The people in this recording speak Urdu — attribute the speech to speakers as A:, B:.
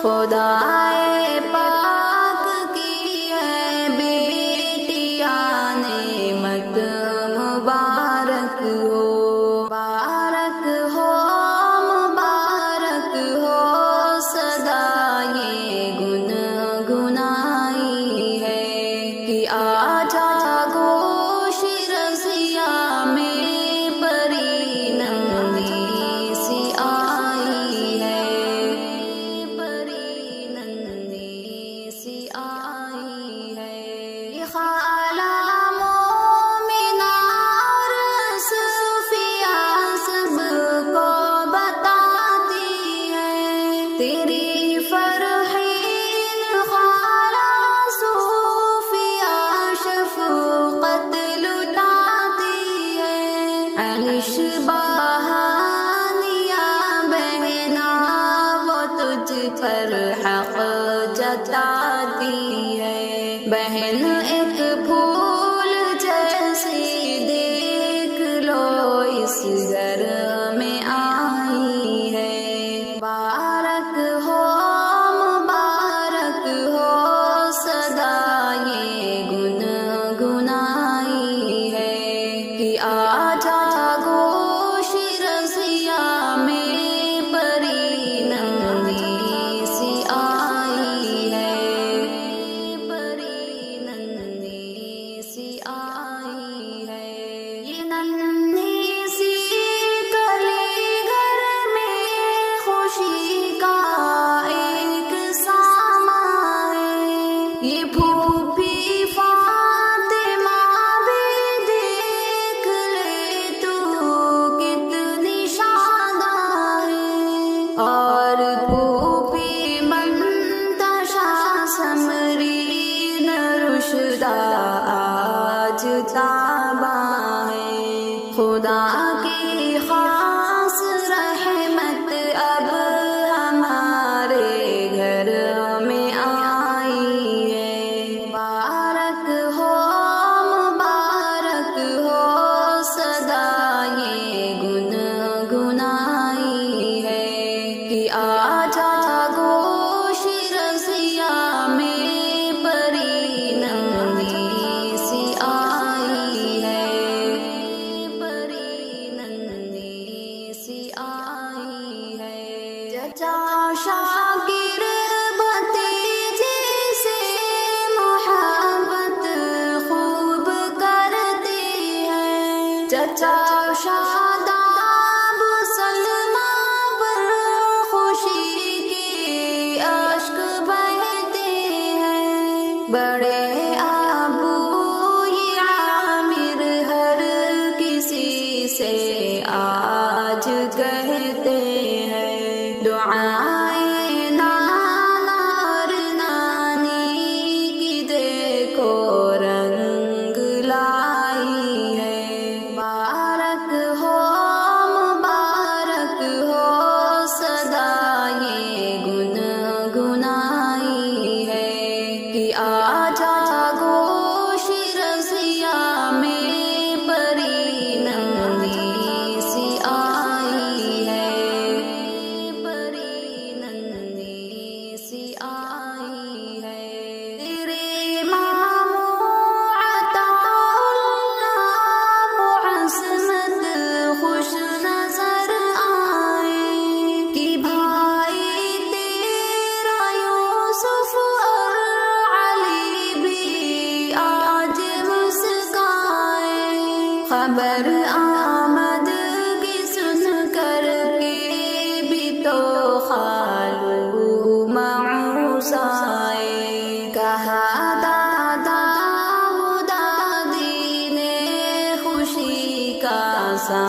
A: خدائے پاک کی ہے بیٹیاں نعمت مبارک ہو، مبارک ہو، مبارک ہو صدا یہ گنگنائی ہے کہ آجا گوش رضیا میں پری نندی سی آئی ہے، پری نندی سی آئی ہے۔ یہ خالہ مومنہ اور صفیہ سب کو بتاتی ہے تیری فرحین خالہ صفیہ شفقت لٹاتی ہے، عیش بہانیہ بہنا وہ تجھ پر حق جتاتی ہے، بہن ایک پھول جیسی دیکھ لو اس گھر میں آئی ہے، مبارک ہو، مبارک ہو صدا یہ گنگنائی ہے کہ آجا گوش رضیا میں پری نندی سی آئی ہے، پری نندی سی آئی ہے۔ یہ ننھی سی کلی گھر میں خوشی کا ایک ساماں ہے، یہ پھوپھی فاطمہ بھی دیکھ لے تو کتنی شاداں ہے، اور پھوپھی منتشا سمرین رشدہ آج تاباں ہے، خدا کی خاص رحمت اب ہمارے گھر میں آئی ہے، مبارک ہو، مبارک ہو صدا یہ گنگنائی ہے کہ آجا گوش رضیا میں پری نندی سی آئی ہے، پری نندی سی آئی ہے۔ چچا شاکر بھتیجے سے محبت خوب کرتے ہیں، چچا شاداب سلمہ پر خوشی کے اشک بہتے ہیں، بڑے ابو یہ عامر ہر کسی سے آج کہتے ہیں، دعائیں نانا اور نانی کی دیکھو رنگ لائی ہے، مبارک ہو، مبارک ہو صدا یہ گنگنائی ہے کہ آجا گوش رضیا میں پری نندی سی آئی ہے، پری نندی سی آئی ہے۔ تیرے ماموں عطا اللہ معصمت خوش نظر آئے کہ بھائی تیرا یوسف اور علی بھی آج مسکائے، خبر آمد کی سن کر کے بھی تو خالو معوس آئے، کہا دادا و دادی نے خوشی کا سا